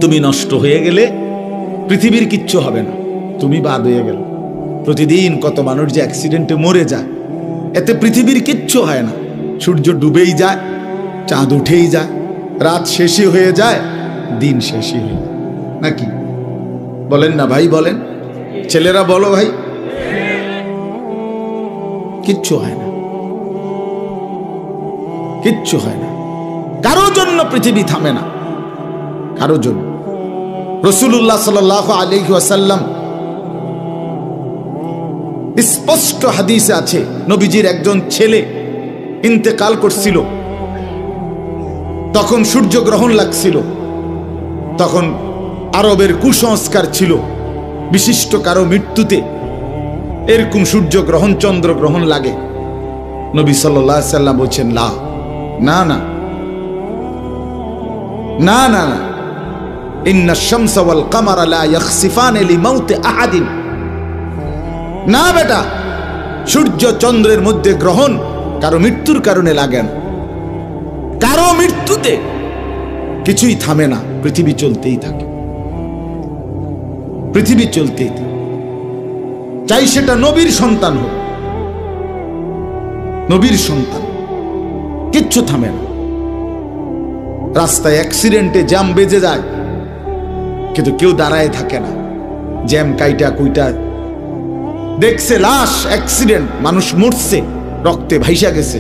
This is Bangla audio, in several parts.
তুমি নষ্ট হয়ে গেলে পৃথিবীর কিচ্ছু হবে না, তুমি বাদ হয়ে গেলে। প্রতিদিন কত মানুষ যে অ্যাক্সিডেন্টে মরে যায়, এতে পৃথিবীর কিচ্ছু হয় না। সূর্য ডুবেই যায়, চাঁদ উঠেই যায়, রাত শেষই হয়ে যায়, দিন শেষই হয়ে যায়, নাকি বলেন না ভাই? বলেন ছেলেরা, বলো ভাই, কিচ্ছু হয় না, কিচ্ছু হয় না। কারো জন্য পৃথিবী থামে না, কারো জন্য। রাসূলুল্লাহ সাল্লাল্লাহু আলাইহি ওয়াসাল্লাম স্পষ্ট হাদিসে আছে, নবীজির একজন ছেলে ইন্তেকাল করছিল, তখন সূর্যগ্রহণ লাগছিল। তখন আরবের কুসংস্কার ছিল, বিশিষ্ট কারো মৃত্যুতে এরকম সূর্যগ্রহণ চন্দ্রগ্রহণ লাগে। নবী সাল্লাল্লাহু আলাইহি ওয়াসাল্লাম বলছেন, না না না না না না, ইন্নাশ শামসা ওয়াল কামারা লা ইয়াখসিফান লিমাউতি আহাদিন। না বেটা, সূর্য চন্দ্রের মধ্যে গ্রহণ কারো মৃত্যুর কারণে লাগে না। কারো মৃত্যুতে কিছুই থামে না, পৃথিবী চলতেই থাকে, পৃথিবী চলতেই থাকে। চাই সেটা নবীর সন্তান হোক, নবীর সন্তান, কিচ্ছু থামে না। রাস্তায় অ্যাক্সিডেন্টে জ্যাম বেজে যায়, কিন্তু কেউ দাঁড়ায় থাকে না। জ্যাম কাইটা কুইটা দেখছে, লাশ, অ্যাক্সিডেন্ট, মানুষ মরছে, রক্তে ভাইসা গেছে,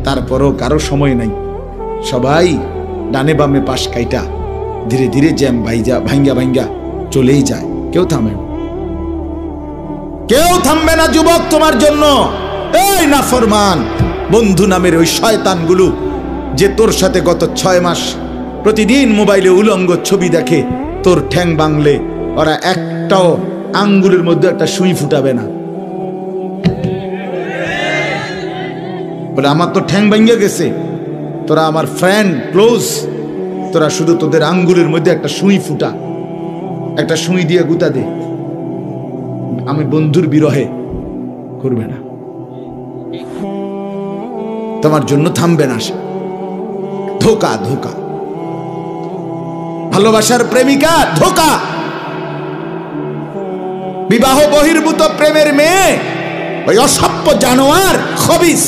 তারপরও কারো সময় নাই। সবাই ডানে বামে পাশ কাইটা ধীরে ধীরে জ্যাম ভাঙ্গা ভাঙ্গা চলেই যায়, কেউ থামে না, কেউ থামবে না যুবক তোমার জন্য। এই নাফরমান বন্ধু নামের ওই শয়তানগুলো যে তোর সাথে গত 6 মাস প্রতিদিন মোবাইলে উলঙ্গ ছবি দেখে, তোর ঠ্যাং বাংলে ওরা একটাও আঙ্গুলের মধ্যে একটা সুই ফুটাবে না। বলে আমার তো ঠ্যাং ভাঙ্গে গেছে, তোরা আমার ফ্রেন্ড ক্লোজ, তোরা শুধু তোদের আঙ্গুলের মধ্যে একটা সুই ফুটা, একটা সুই দিয়ে গুতা দে, আমি বন্ধুর বিরহে করবে না, তোমার জন্য থামবে না সে। ধোকা, ধোকা, ভালোবাসার প্রেমিকা ধোকা, বিবাহ বহির্ভূত প্রেমের মেয়ে ওই অসভ্য জানোয়ার, খবিস,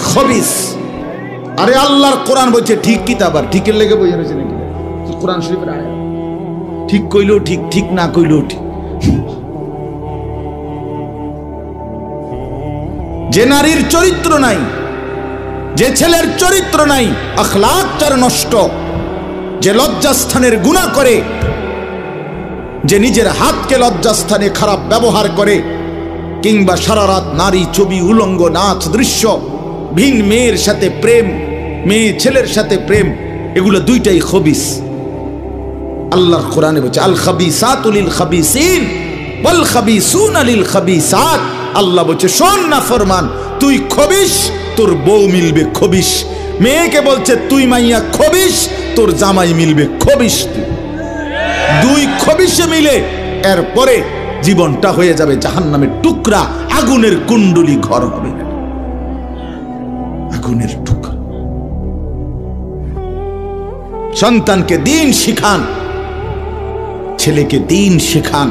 খবিস। আরে আল্লাহর কোরআন বলছে ঠিক কিতাব, আর ঠিকের লেগে বই রয়েছে নাকি? কোরআন শরীফের আয়াত, ঠিক কইলেও ঠিক, ঠিক না কইলেও ঠিক। যে নারীর চরিত্র নাই, যে ছেলের চরিত্র নাই, আখলাক যার নষ্ট, যে লজ্জাস্থানের গুনাহ করে, যে নিজের হাতকে লজ্জাস্থানে খারাপ ব্যবহার করে, কিংবা সারা রাত নারী ছবি, উলঙ্গ নাচ দৃশ্য, ভিন মেয়ের সাথে প্রেম, মেয়ে ছেলের সাথে প্রেম, এগুলো দুইটাই খবিস। আল্লাহর কোরআনে বলছে আল খাবিসাতু লিল খাবিসিন ওয়াল খাবিসুনা লিল খাবিসাত। আল্লাহ বলছে শোন না ফরমান, তুই খবিস, তোর বউ মিলবে খবিস। মেয়েকে বলছে তুই মাইয়া খবিস, তোর জামাই মিলবে খবিস। দুই খবিসে মিলে এরপরে জীবনটা হয়ে যাবে জাহান্নামের টুকরা, আগুনের কুণ্ডলী ঘর হবে, আগুনের টুকরা। সন্তানকে দিন শিখান, ছেলেকে দিন শেখান,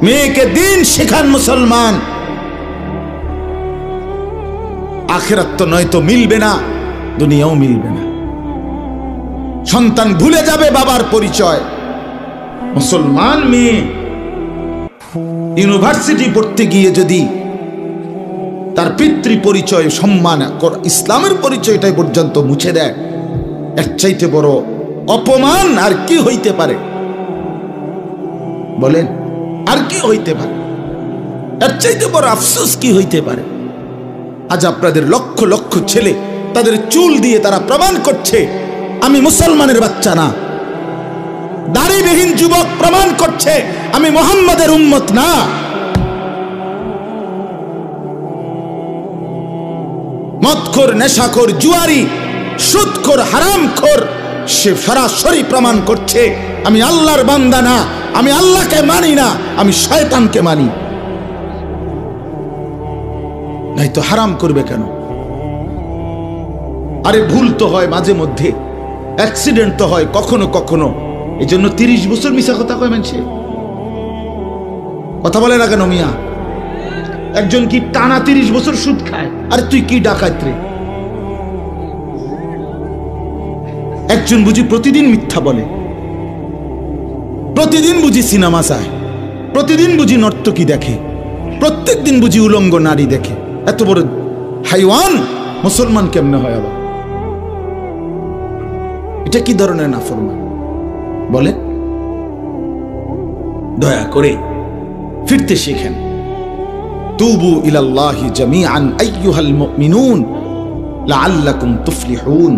মেয়েকে দিন শেখান। মুসলমান, আখিরাত তো নয়তো মিলবে না, দুনিয়াও মিলবে না। সন্তান ভুলে যাবে বাবার পরিচয়। মুসলমান মেয়ে ইউনিভার্সিটি পড়তে গিয়ে যদি তার পিতৃ পরিচয়, সম্মান, ইসলামের পরিচয়টাই পর্যন্ত মুছে দেয়, এর চাইতে বড় অপমান আর কি হইতে পারে? বলেন, আর কি হইতে পারে? এর চাইতে বড় আফসোস কি হইতে পারে? আজ আপনাদের লক্ষ লক্ষ ছেলে তাদের চুল দিয়ে তারা প্রমাণ করছে আমি মুসলমানের বাচ্চা না। দাড়িবিহীন যুবক প্রমাণ করছে আমি মুহাম্মাদের উম্মত না। মদখোর, নেশাখোর, জুয়ারি, সুদখোর, হারামখোর, সে সরাসরি প্রমাণ করছে আমি আল্লাহর বান্দা না, আমি আল্লাহকে মানি না, আমি শয়তানকে মানি। নাই তো হারাম করবে কেন? আরে ভুল তো হয় মাঝে মধ্যে, অ্যাক্সিডেন্ট তো হয় কখনো কখনো, এই জন্য 30 বছর মিশা কথা কয় মানুষে। কথা বলে না কেন মিয়া? একজন কি টানা 30 বছর সুদ খায়? আরে তুই কি ডাকাত রে? একজন বুঝি প্রতিদিন মিথ্যা বলে, প্রতিদিন বুঝি সিনেমা চায়, প্রতিদিন বুঝি নর্তকী দেখে, প্রত্যেক দিন বুঝি উলঙ্গ নারী দেখে। এত বড় হাইওয়ান মুসলমান কেমনে হয় আবার? এটা কি ধরনের নাফরমান বলে? দয়া করে ফিরতে শিখেন। তুবু ইলাল্লাহি জামিআন আইয়ুহাল মুমিনুন লাআল্লাকুম তুফলিহুন।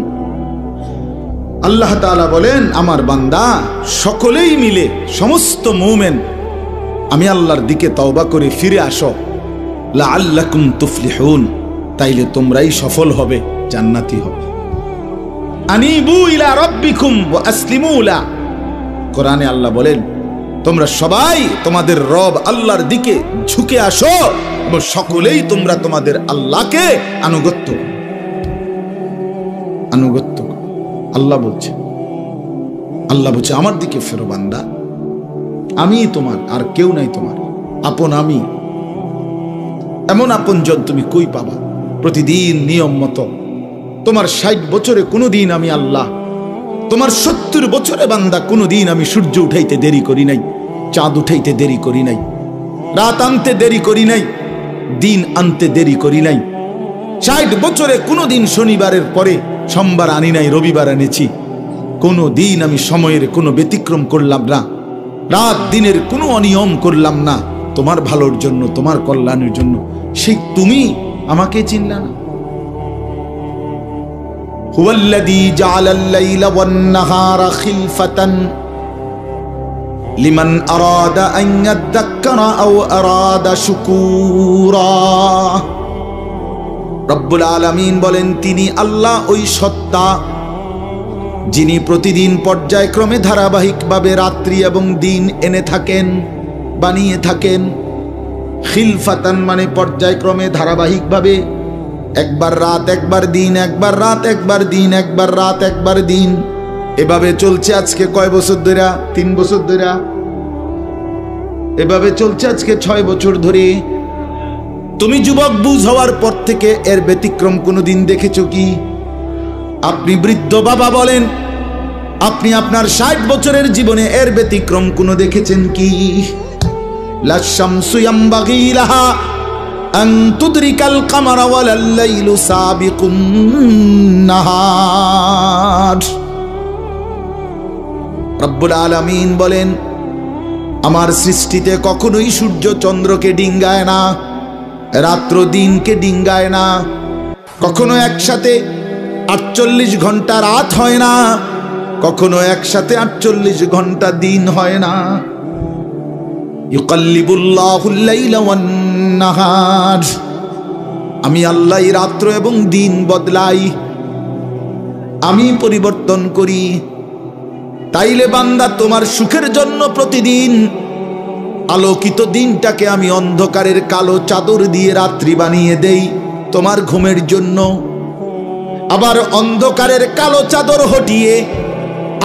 আল্লাহ তাআলা বলেন, আমার বান্দা সকলেই মিলে, সমস্ত মুমিন আমি আল্লাহর দিকে তওবা করে ফিরে আসো, লাআল্লাকুম তুফলিহুন, তাইলে তোমরাই সফল হবে, জান্নাতি হবে। আনিবু ইলা রাব্বিকুম ওয়া আসলিমু লা। কোরআনে আল্লাহ বলেন, তোমরা সবাই তোমাদের রব আল্লাহর দিকে ঝুঁকে আসো এবং সকলেই তোমরা তোমাদের আল্লাহকে আনুগত্য। আল্লাহ বলছে, আমার দিকে ফেরো বান্দা, আমি তোমার, আর কেউ নাই তোমার আপন। আমি এমন আপনজন তুমি কই পাবা? প্রতিদিন নিয়ম মতো তোমার 60 বছরে কোনোদিন আমি আল্লাহ, তোমার 70 বছরে বান্দা কোনোদিন আমি সূর্য উঠাইতে দেরি করি নাই, চাঁদ উঠাইতে দেরি করি নাই, রাত আনতে দেরি করি নাই, দিন আনতে দেরি করি নাই। 60 বছরে কোনোদিন শনিবারের পরে সোমবার আনি নাই, রবিবার এনেছি। কোনো দিন আমি সময়ের কোনো ব্যতিক্রম করলাম না, রাত দিনের কোনো অনিয়ম করলাম না, তোমার ভালোর জন্য, তোমার কল্যাণের জন্য। সেই তুমি আমাকে চিনলা না? হুয়াল্লাযী জাআলাল লাইলা ওয়ান নাহারা খিলফাতান লিমান আরাদা আন ইয়াযাক্কারা আও আরাদা শুকুরা। রব্বুল আলামিন বলেন, তিনি আল্লাহ ওই সত্তা যিনি প্রতিদিন পর্যায়ক্রমে ধারাবাহিকভাবে রাত্রি এবং দিন এনে থাকেন, বানিয়ে থাকেন। খিলফাতান মানে পর্যায়ক্রমে ধারাবাহিকভাবে, একবার রাত একবার দিন, একবার রাত একবার দিন, একবার রাত একবার দিন, এভাবে চলছে আজকে কয় বছর ধরে? 3 বছর ধরে এভাবে চলছে, আজকে 6 বছর ধরে। তুমি যুবক বুঝ হওয়ার পর থেকে এর ব্যতিক্রম কোনোদিন দেখেছো কি? আপনি বৃদ্ধ বাবা বলেন, আপনি আপনার 60 বছরের জীবনে এর ব্যতিক্রম কোনো দেখেছেন কি? লা শামসু ইয়ামবাগি লাহা আন তুদরিকাল কামারা ওয়ালাল লাইলু সাবিকুন নাহার। রব্বুল আলামিন বলেন, আমার সৃষ্টিতে কখনোই সূর্য চন্দ্রকে ডিঙ্গায় না, রাত্র দিনকে ডিঙ্গায় না, কখনো একসাথে 48 ঘন্টা রাত হয় না, কখনো একসাথে 48 ঘন্টা দিন হয় না। ইউকাল্লিবুল্লাহুল লাইলা ওয়ান নাহার, আমি আল্লাহ রাত্র এবং দিন বদলাই, আমি পরিবর্তন করি। তাইলে বান্দা, তোমার সুখের জন্য প্রতিদিন আলোকিত দিনটাকে আমি অন্ধকারের কালো চাদর দিয়ে রাত্রি বানিয়ে দেই তোমার ঘুমের জন্য, আবার অন্ধকারের কালো চাদর হটিয়ে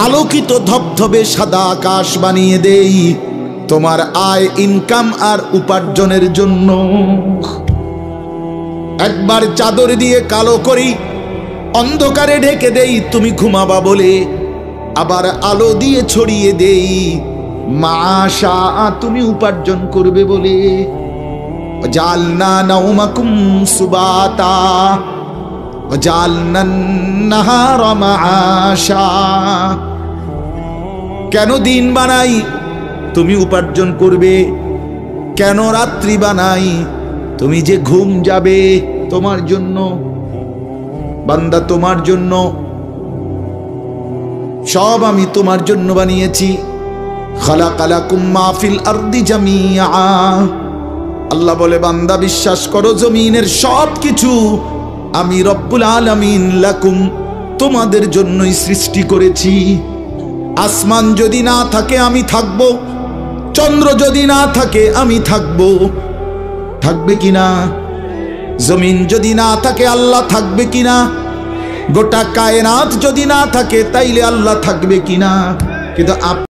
আলোকিত ধবধবে সাদা আকাশ বানিয়ে দেই তোমার আয়, ইনকাম আর উপার্জনের জন্য। একবার চাদর দিয়ে কালো করি, অন্ধকারে ঢেকে দেই তুমি ঘুমাবা বলে, আবার আলো দিয়ে ছড়িয়ে দেই মাশা তুমি উপার্জন করবে বলে। জালনা নাউমাকুম সুবাতা জালনান নাহারা মাআশা। কেন দিন বানাই? তুমি উপার্জন করবে। কেন রাত্রি বানাই? তুমি যে ঘুম যাবে, তোমার জন্য বান্দা, তোমার জন্য। সব আমি তোমার জন্য বানিয়েছি। খালাকালাকুম মা ফিল আরদি জামিআ। আল্লাহ বলে, বান্দা বিশ্বাস করো, জমিনের সব কিছু আমি রব্বুল আলামিন লাকুম তোমাদের জন্যই সৃষ্টি করেছি। আসমান যদি না থাকে আমি থাকব, চন্দ্র যদি না থাকে আমি থাকব, থাকবে কিনা? জমিন যদি না থাকে আল্লাহ থাকবে কিনা? গোটা কায়নাত যদি না থাকে তাইলে আল্লাহ থাকবে কিনা? কিন্তু